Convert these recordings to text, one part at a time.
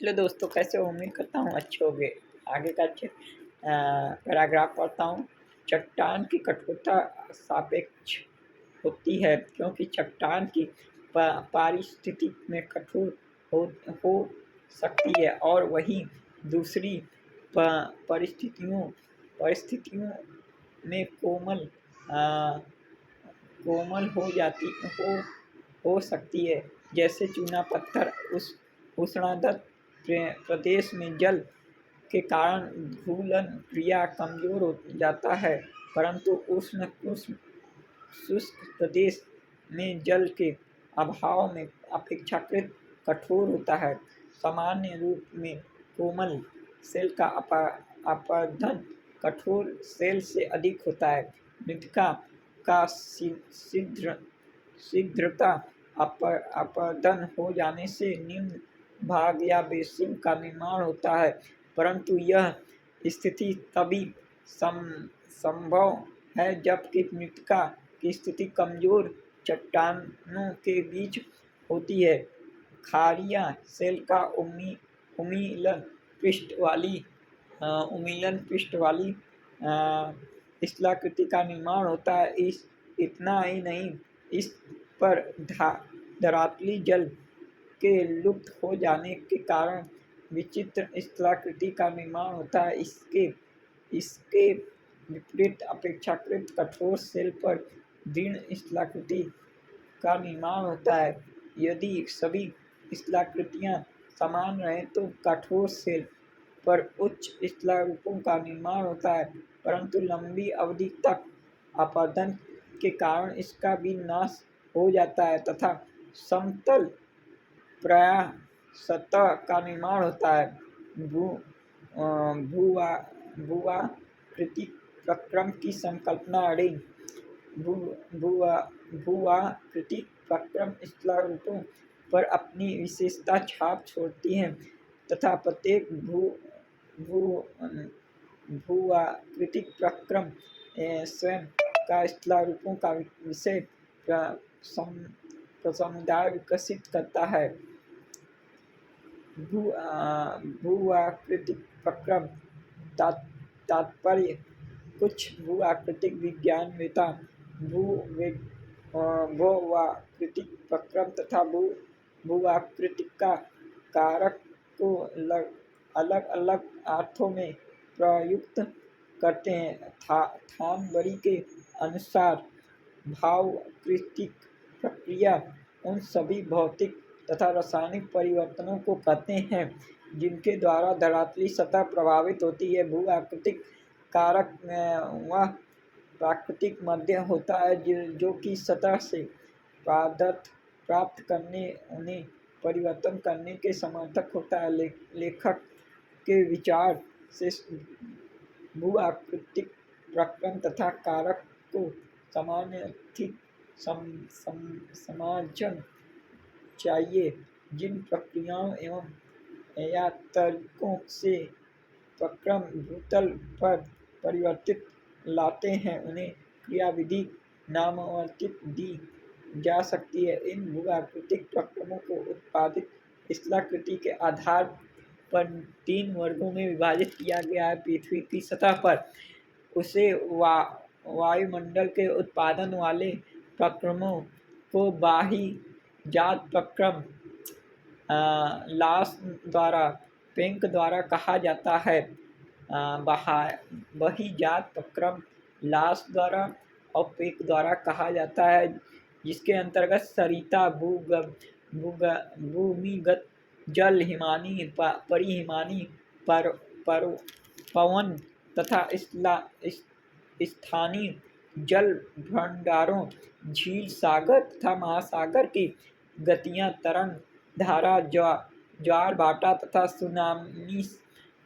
Hello दोस्तों, कैसे हो? उम्मीद करता हूँ अच्छे होंगे। आगे का पैराग्राफ पढ़ता हूँ। चट्टान की कठोरता सापेक्ष होती है क्योंकि चट्टान की पारिस्थितिकी में कठोर हो हो सकती है और वहीं दूसरी परिस्थितियों परिस्थितियों में आ, कोमल हो सकती है। जैसे चूना पत्थर उस उष्णदत्त प्रदेश में जल के कारण घूलन क्रिया कमजोर हो जाता है, परंतु उष्ण उष्ण शुष्क प्रदेश में जल के अभाव में अपेक्षाकृत कठोर होता है। सामान्य रूप में कोमल सेल का अपरदन कठोर सेल से अधिक होता है। मृतिका का शीघ्रता अपरदन हो जाने से निम्न भाग या बेसिन का निर्माण होता है, परंतु यह स्थिति तभी संभव है जबकि मृतिका की स्थिति कमजोर चट्टानों के बीच होती है। खारिया सेल का उमीलन पृष्ठ वाली स्थलाकृति का निर्माण होता है। इतना ही नहीं, इस पर धरातली जल के लुप्त हो जाने के कारण विचित्र स्थलाकृति का निर्माण होता है। इसके विपरीत अपेक्षाकृत कठोर सेल पर दृढ़ स्थलाकृति का निर्माण होता है। यदि सभी स्थलाकृतियां समान रहें तो कठोर सेल पर उच्च स्थलारूपों का निर्माण होता है, परंतु लंबी अवधि तक अपरदन के कारण इसका भी नाश हो जाता है तथा समतल प्रायः सतह का निर्माण होता है। भूआकृतिक प्रक्रम की संकल्पना ऋण भूआकृतिक प्रक्रम स्थलारूपों पर अपनी विशेषता छाप छोड़ती हैं तथा प्रत्येक भूआकृतिक प्रक्रम स्वयं का स्थलारूपों का विषय समुदाय विकसित करता है। भूआकृतिक प्रक्रम तात्पर्य कुछ भूआकृतिक विज्ञानवेत्ता भूआकृतिक प्रक्रम तथा भूआकृतिक कारक को अलग अलग अर्थों में प्रयुक्त करते हैं। थानबरी के अनुसार भूआकृतिक प्रक्रिया उन सभी भौतिक तथा रासायनिक परिवर्तनों को कहते हैं जिनके द्वारा धरातली सतह प्रभावित होती है। भूआकृतिक कारक वह प्राकृतिक माध्यम होता है जो कि सतह से पदार्थ प्राप्त करने उन्हें परिवर्तन करने के समर्थक होता है। लेखक के विचार से भूआकृतिक प्रक्रम तथा कारक को समझना चाहिए। जिन प्रक्रियाओं एवं या तरीकों से प्रक्रम भूतल पर परिवर्तित लाते हैं उन्हें क्रियाविधि नामावलित दी जा सकती है। इन भूआकृतिक प्रक्रमों को उत्पादित स्थलाकृति के आधार पर 3 वर्गों में विभाजित किया गया है। पृथ्वी की सतह पर उसे वायुमंडल के उत्पादन वाले प्रक्रमों को बाह्यजात प्रक्रम लाश द्वारा पेंक द्वारा कहा जाता है। बहिर्जात प्रक्रम लाश द्वारा और पेंक द्वारा कहा जाता है, जिसके अंतर्गत सरिता भूमिगत जल, हिमानी परिहिमानी पवन तथा स्थानीय जल भंडारों, झील, सागर तथा महासागर की गतियां, तरंग, धारा, ज्वार भाटा तथा सुनामी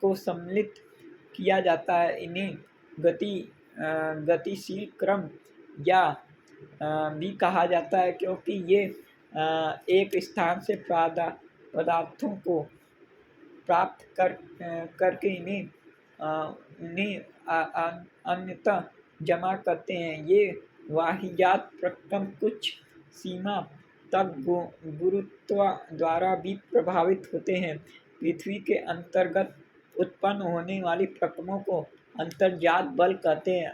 को सम्मिलित किया जाता है। इन्हें गतिशील क्रम या भी कहा जाता है क्योंकि ये एक स्थान से पदार्थों को प्राप्त करके उन्हें अन्यथा जमा करते हैं। ये वाहियात प्रक्रम कुछ सीमा तक गुरुत्व द्वारा भी प्रभावित होते हैं। पृथ्वी के अंतर्गत उत्पन्न होने वाली प्रक्रमों को अंतर्जात बल कहते हैं।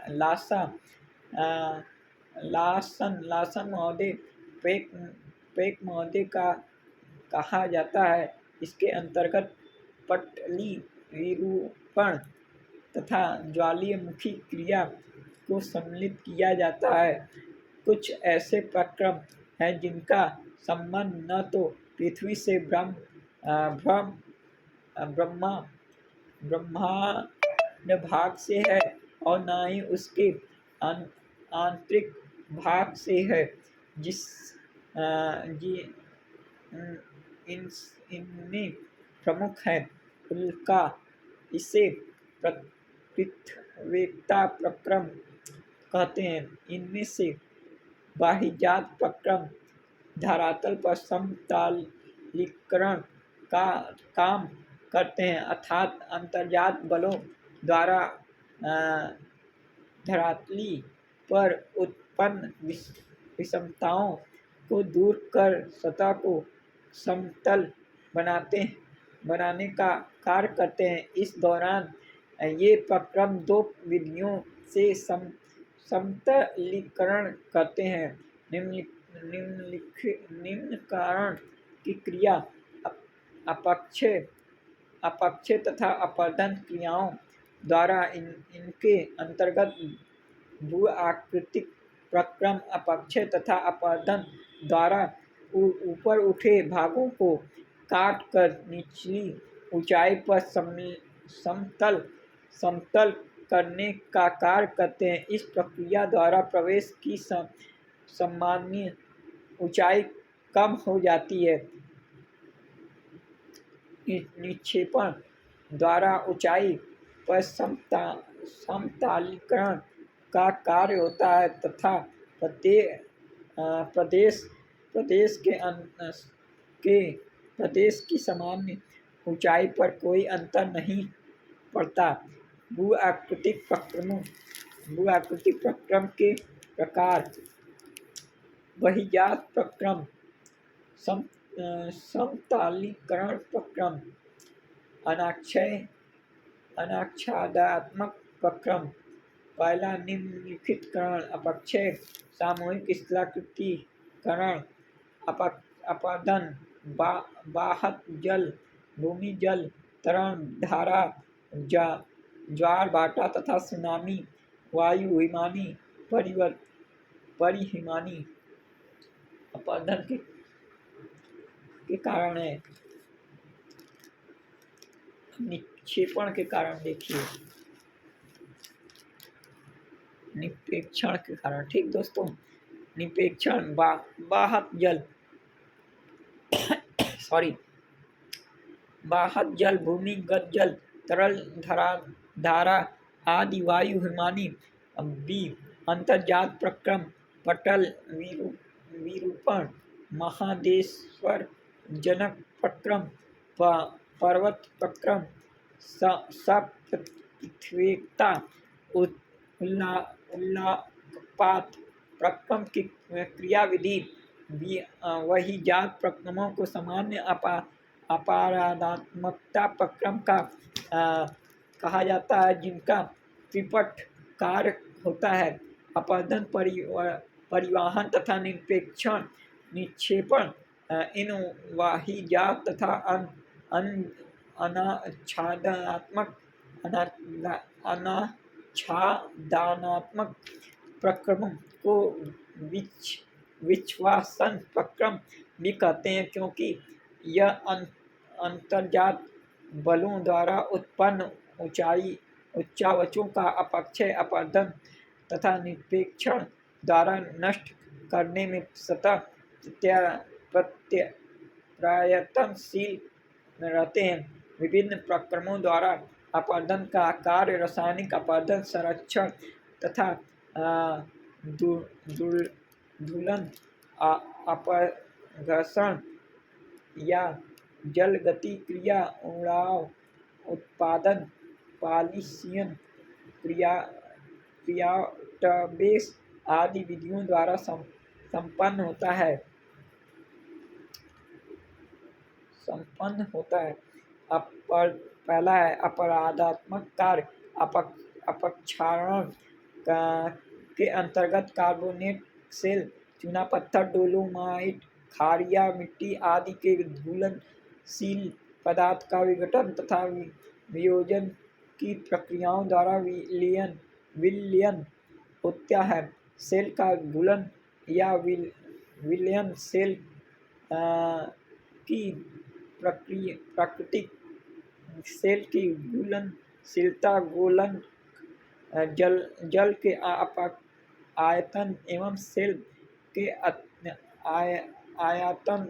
लासन महोदय पेक महोदय का कहा जाता है। इसके अंतर्गत पटली विरूपण तथा ज्वालीयमुखी क्रिया को सम्मिलित किया जाता है। कुछ ऐसे प्रक्रम हैं जिनका संबंध न तो पृथ्वी से ब्रह्मांड भाग से है और न ही उसके आंतरिक भाग से है। इनमें प्रमुख है उल्का, इसे पृथ्वीता प्रक्रम कहते हैं। इनमें से बाह्यजात प्रक्रम धरातल पर समतलीकरण का काम करते हैं, अर्थात अंतर्जात बलों द्वारा धरातली पर उत्पन्न विषमताओं को दूर कर सतह को समतल बनाने का कार्य करते हैं। इस दौरान ये प्रक्रम दो विधियों से समतलीकरण करते हैं। निम्नीकरण की क्रिया अपक्षय तथा अपर्दन क्रियाओं द्वारा इनके अंतर्गत भू-आकृतिक प्रक्रम अपक्षय तथा अपर्दन द्वारा ऊपर उठे भागों को काट कर निचली ऊंचाई पर समतल करने का कार्य करते हैं। इस प्रक्रिया द्वारा प्रवेश की सामान्य ऊंचाई कम हो जाती है। निक्षेपण द्वारा ऊंचाई पर समतलीकरण का कार्य होता है तथा प्रदेश की सामान्य ऊंचाई पर कोई अंतर नहीं पड़ता। भू-आकृतिक प्रक्रम के प्रकार: बहिर्जात प्रक्रम, समतलीकरण प्रक्रम, अनाच्छादनात्मक प्रक्रम। पहला, निम्नलिखितकरण: अपक्षय, सामूहिक स्थलाकृतिकरण, अपर्दन, बाहत जल, भूमि जल, तरंग, धारा, ज्वार भाटा तथा सुनामी, वायु हिमानी, परिहिमानी। अपर्दन के कारण है। निक्षेपण के कारण देखिए, निक्षेपण के कारण। ठीक दोस्तों, निक्षेपण बाहत जल बाहत जल, भूमिगत जल, तरल, धारा आदि, वायु हिमानी। बी, अंतर्जात प्रक्रम: पटल विरूपण, महादेश्वर जनक प्रक्रम, पर्वत प्रक्रम, सपृथ्वीता, उल्कापात प्रक्रम की क्रियाविधि। वही जात प्रक्रमों को सामान्य अपारदनात्मकता प्रक्रम कहा जाता है, जिनका त्रिपट कार्य होता है: अपर्दन, परिवहन तथा निक्षेपण। इन वाहिजात तथा अनाच्छादनात्मक प्रक्रमों को विच्छ्वासन प्रक्रम भी कहते हैं, क्योंकि यह अंतर्जात बलों द्वारा उत्पन्न उच्चावचों का अपक्षय, अपर्दन तथा निक्षेपण द्वारा नष्ट करने में सतत प्रयत्नशील रहते हैं। विभिन्न प्रक्रमों द्वारा अपर्दन का कार्य रासायनिक अपर्दन, संरक्षण तथा धूलन, अपघर्षण या जलगति क्रिया, उड़ाव उत्पादन, पॉलिशियन क्रियाटबेस आदि विधियों द्वारा संपन्न होता है। अपर पहला है अपराधात्मक कार्य। अपक्षारण के अंतर्गत कार्बोनेट सेल, चूना पत्थर, डोलोमाइट, खारिया मिट्टी आदि के घुलनशील पदार्थ का विघटन तथा वियोजन की प्रक्रियाओं द्वारा विलयन होता है। सेल का घुलन या विलयन सेल की प्राकृतिक सेल की घुलनशीलता गोलन जल के आयतन एवं सेल के आयतन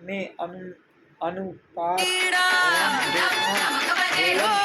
में अनुपात एवं